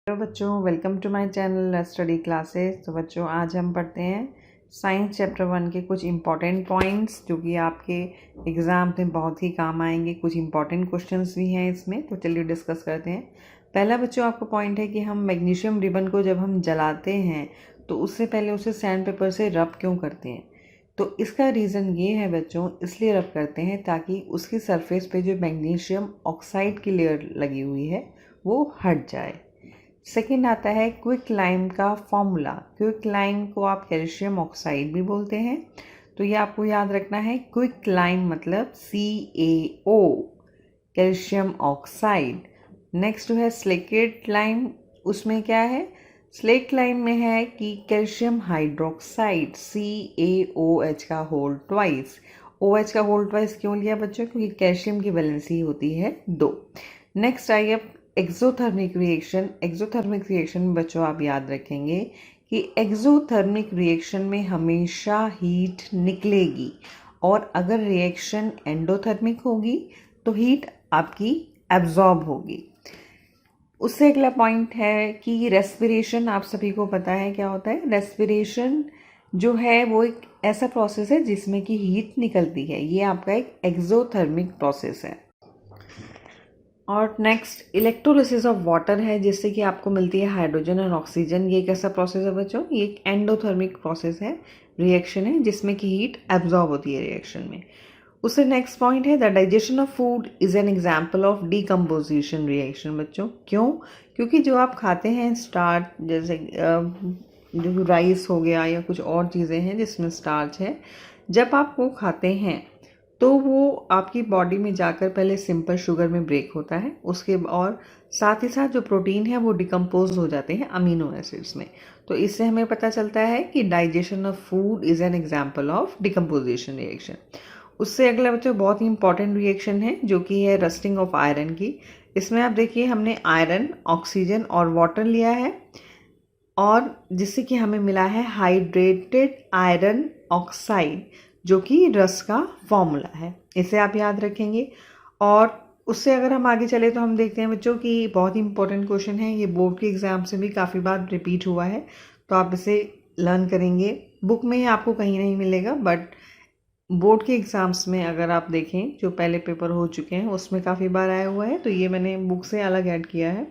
Hello बच्चों, welcome to my channel study classes. तो बच्चों, आज हम पढ़ते हैं साइंस चैप्टर 1 के कुछ इंपॉर्टेंट पॉइंट्स जो कि आपके एग्ज़ाम में बहुत ही काम आएंगे। कुछ इंपॉर्टेंट क्वेश्चंस भी हैं इसमें, तो चलिए डिस्कस करते हैं। पहला बच्चों आपका पॉइंट है कि हम मैग्नीशियम रिबन को जब हम जलाते हैं तो उससे पहले उसे सैंड पेपर से रब क्यों करते हैं। तो इसका रीज़न ये है बच्चों, इसलिए रब करते हैं ताकि उसकी सरफेस पे जो मैग्नीशियम ऑक्साइड की लेयर लगी हुई है वो हट जाए। सेकेंड आता है क्विक लाइम का फॉर्मूला। क्विक लाइम को आप कैल्शियम ऑक्साइड भी बोलते हैं, तो ये आपको याद रखना है। क्विक लाइम मतलब CaO, कैल्शियम ऑक्साइड। नेक्स्ट जो है स्लेकेट लाइम, उसमें क्या है, स्लेक लाइम में है कि कैल्शियम हाइड्रोक्साइड CaOH का होल ट्वाइस। OH का होल ट्वाइस क्यों लिया बच्चों, क्योंकि कैल्शियम की वैलेंसी होती है 2। नेक्स्ट आई अब एक्सोथर्मिक रिएक्शन। एक्सोथर्मिक रिएक्शन में बच्चों आप याद रखेंगे कि एक्सोथर्मिक रिएक्शन में हमेशा हीट निकलेगी, और अगर रिएक्शन एंडोथर्मिक होगी तो हीट आपकी एब्जॉर्ब होगी। उससे अगला पॉइंट है कि रेस्पिरेशन, आप सभी को पता है क्या होता है। रेस्पिरेशन जो है वो एक ऐसा प्रोसेस है जिसमें कि हीट निकलती है, ये आपका एक एक्सोथर्मिक प्रोसेस है। और नेक्स्ट इलेक्ट्रोलिसिस ऑफ वाटर है, जिससे कि आपको मिलती है हाइड्रोजन और ऑक्सीजन। ये कैसा प्रोसेस है बच्चों, ये एक एंडोथर्मिक प्रोसेस है, रिएक्शन है जिसमें कि हीट एब्जॉर्ब होती है रिएक्शन में। उससे नेक्स्ट पॉइंट है the digestion of food is an example of decomposition reaction. बच्चों क्यों, क्योंकि जो आप खाते हैं स्टार्च, जैसे जो राइस हो गया या कुछ और चीज़ें हैं जिसमें स्टार्च है, जब आप वो खाते हैं तो वो आपकी बॉडी में जाकर पहले सिंपल शुगर में ब्रेक होता है, उसके और साथ ही साथ जो प्रोटीन है वो डिकम्पोज हो जाते हैं अमीनो एसिड्स में। तो इससे हमें पता चलता है कि digestion of food is an example of decomposition reaction. उससे अगला बच्चों बहुत ही इंपॉर्टेंट रिएक्शन है जो कि है रस्टिंग ऑफ आयरन की। इसमें आप देखिए हमने आयरन, ऑक्सीजन और वाटर लिया है, और जिससे कि हमें मिला है हाइड्रेटेड आयरन ऑक्साइड, जो कि रस का फॉर्मूला है। इसे आप याद रखेंगे। और उससे अगर हम आगे चले तो हम देखते हैं बच्चों कि बहुत ही इंपॉर्टेंट क्वेश्चन है, ये बोर्ड के एग्जाम से भी काफ़ी बार रिपीट हुआ है, तो आप इसे लर्न करेंगे। बुक में आपको कहीं नहीं मिलेगा, बट बोर्ड के एग्ज़ाम्स में अगर आप देखें जो पहले पेपर हो चुके हैं उसमें काफ़ी बार आया हुआ है, तो ये मैंने बुक से अलग ऐड किया है।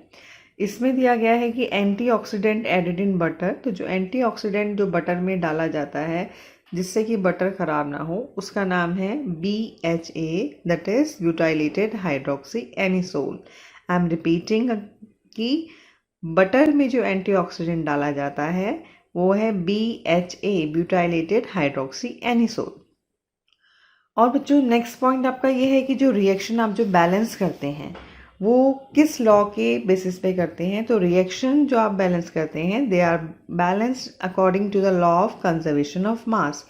इसमें दिया गया है कि एंटीऑक्सीडेंट एडेड इन बटर। तो जो एंटीऑक्सीडेंट जो बटर में डाला जाता है जिससे कि बटर ख़राब ना हो, उसका नाम है BHA, that is butylated hydroxy anisole. I am repeating कि बटर में जो एंटीऑक्सीडेंट डाला जाता है वो है BHA, ब्यूटाइलेटेड हाइड्रोक्सी एनिसोल। और बच्चों नेक्स्ट पॉइंट आपका ये है कि जो रिएक्शन आप जो बैलेंस करते हैं वो किस लॉ के बेसिस पे करते हैं। तो रिएक्शन जो आप बैलेंस करते हैं they are balanced according to the law of conservation of mass.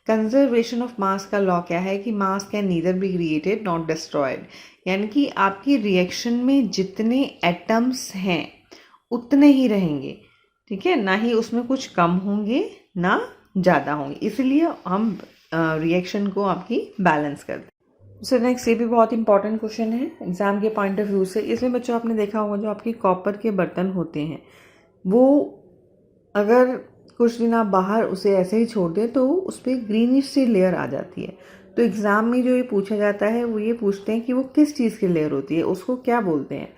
Conservation of mass का लॉ क्या है कि mass can neither be created not destroyed, यानी कि आपकी रिएक्शन में जितने एटम्स हैं उतने ही रहेंगे, ठीक है, ना ही उसमें कुछ कम होंगे ना ज़्यादा होंगे, इसलिए हम रिएक्शन को आपकी बैलेंस करते हैं। सो नेक्स्ट ये भी बहुत इंपॉर्टेंट क्वेश्चन है एग्जाम के पॉइंट ऑफ व्यू से। इसमें बच्चों आपने देखा होगा जो आपके कॉपर के बर्तन होते हैं वो अगर कुछ दिन आप बाहर उसे ऐसे ही छोड़ दें तो उस पर ग्रीनिश सी लेयर आ जाती है। तो एग्ज़ाम में जो ये पूछा जाता है वो ये पूछते हैं कि वो किस चीज़ की लेयर होती है, उसको क्या बोलते हैं।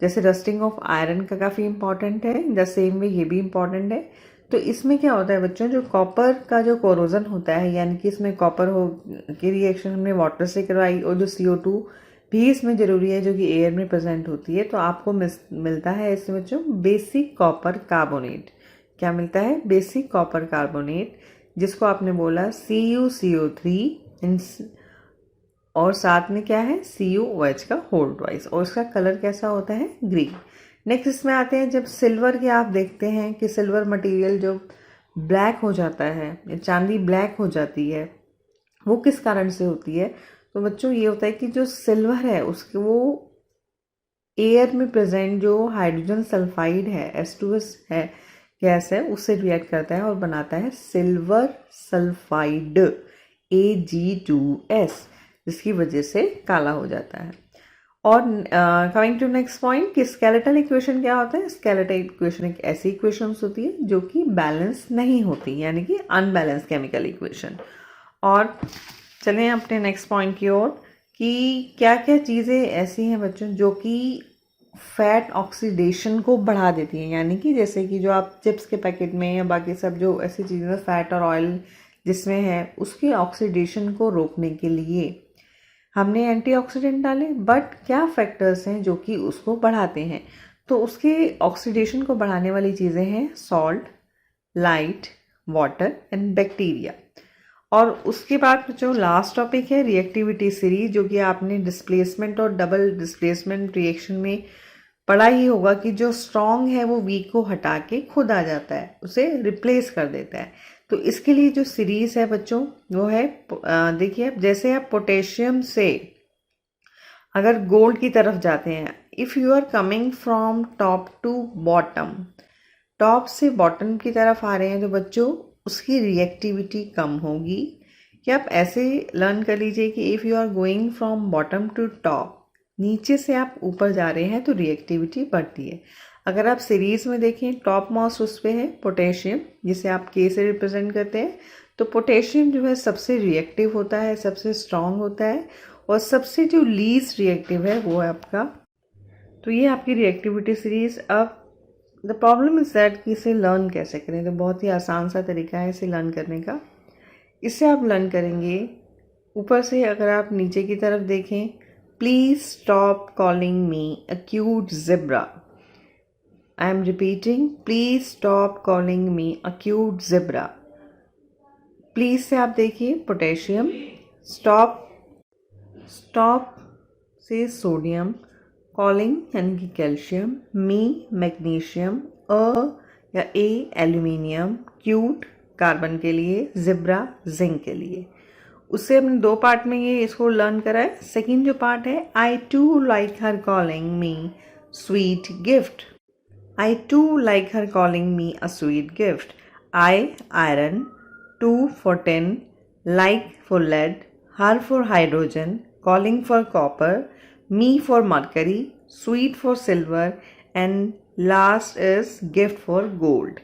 जैसे रस्टिंग ऑफ आयरन का काफ़ी इंपॉर्टेंट है, द सेम वे ये भी इंपॉर्टेंट है। तो इसमें क्या होता है बच्चों, जो कॉपर का जो कोरोजन होता है, यानी कि इसमें कॉपर हो की रिएक्शन हमने वाटर से करवाई, और जो CO2 भी इसमें ज़रूरी है जो कि एयर में प्रेजेंट होती है, तो आपको मिलता है इसमें बच्चों बेसिक कॉपर कार्बोनेट। क्या मिलता है, बेसिक कॉपर कार्बोनेट, जिसको आपने बोला CuCO3 और साथ में क्या है CuOH का होल ट्वाइस, और उसका कलर कैसा होता है, ग्रीन। नेक्स्ट इसमें आते हैं जब सिल्वर के आप देखते हैं कि सिल्वर मटेरियल जो ब्लैक हो जाता है, चांदी ब्लैक हो जाती है, वो किस कारण से होती है। तो बच्चों ये होता है कि जो सिल्वर है उसके वो एयर में प्रेजेंट जो हाइड्रोजन सल्फाइड है, H2S है, गैस है, उससे रिएक्ट करता है और बनाता है सिल्वर सल्फाइड Ag2S, जिसकी वजह से काला हो जाता है। और कमिंग टू नेक्स्ट पॉइंट कि स्केलेटल इक्वेशन क्या होता है। स्केलेटल इक्वेशन एक ऐसी इक्वेशन होती है जो कि बैलेंस नहीं होती, यानी कि अनबैलेंस केमिकल इक्वेशन। और चलें अपने नेक्स्ट पॉइंट की ओर कि क्या क्या चीज़ें ऐसी हैं बच्चों जो कि फैट ऑक्सीडेशन को बढ़ा देती हैं, यानी कि जैसे कि जो आप चिप्स के पैकेट में या बाकी सब जो ऐसी चीज़ें फैट और ऑयल जिसमें है उसके ऑक्सीडेशन को रोकने के लिए हमने एंटीऑक्सीडेंट डाले। बट क्या फैक्टर्स हैं जो कि उसको बढ़ाते हैं, तो उसके ऑक्सीडेशन को बढ़ाने वाली चीज़ें हैं salt, light, water and bacteria. और उसके बाद जो लास्ट टॉपिक है रिएक्टिविटी सीरीज, जो कि आपने डिस्प्लेसमेंट और डबल डिस्प्लेसमेंट रिएक्शन में पढ़ा ही होगा कि जो स्ट्रॉन्ग है वो वीक को हटा के खुद आ जाता है, उसे रिप्लेस कर देता है। तो इसके लिए जो सीरीज है बच्चों वो है, देखिए जैसे आप पोटेशियम से अगर गोल्ड की तरफ जाते हैं, if you are coming from top to bottom, top से बॉटम की तरफ आ रहे हैं तो बच्चों उसकी रिएक्टिविटी कम होगी। कि आप ऐसे लर्न कर लीजिए कि if you are going from bottom to top, नीचे से आप ऊपर जा रहे हैं तो रिएक्टिविटी बढ़ती है। अगर आप सीरीज में देखें टॉप मोस्ट उस पर है पोटेशियम, जिसे आप के से रिप्रेजेंट करते हैं। तो पोटेशियम जो है सबसे रिएक्टिव होता है, सबसे स्ट्रॉन्ग होता है, और सबसे जो लीस्ट रिएक्टिव है वो है आपका। तो ये आपकी रिएक्टिविटी सीरीज। अब द प्रॉब्लम इज़ दैट कि इसे लर्न कैसे करें, तो बहुत ही आसान सा तरीका है इसे लर्न करने का। इससे आप लर्न करेंगे ऊपर से, अगर आप नीचे की तरफ देखें, please stop calling me a cute zebra. I am repeating, please stop calling me a cute zebra. Please से आप देखिए पोटेशियम, स्टॉप स्टॉप से सोडियम, कॉलिंग यानी कि कैल्शियम, मी मैग्नीशियम, या ए एल्यूमिनियम, क्यूट कार्बन के लिए, ज़ेब्रा जिंक के लिए। उससे हमने दो पार्ट में ये इसको लर्न करा है। सेकेंड जो पार्ट है, I to like her calling me sweet gift. I to like her calling me a sweet gift. I iron, to for 10, like for lead, her for hydrogen, calling for copper, me for mercury, sweet for silver, and last is gift for gold।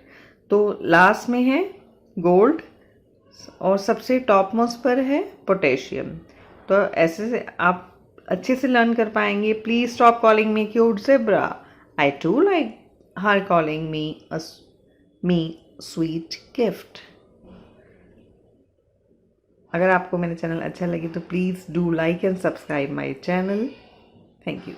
तो last में है gold और सबसे top most पर है potassium. तो ऐसे से आप अच्छे से लर्न कर पाएंगे। Please stop calling me cute zebra, I to like her calling me sweet gift. अगर आपको मेरा चैनल अच्छा लगे तो please do like and subscribe my channel. Thank you.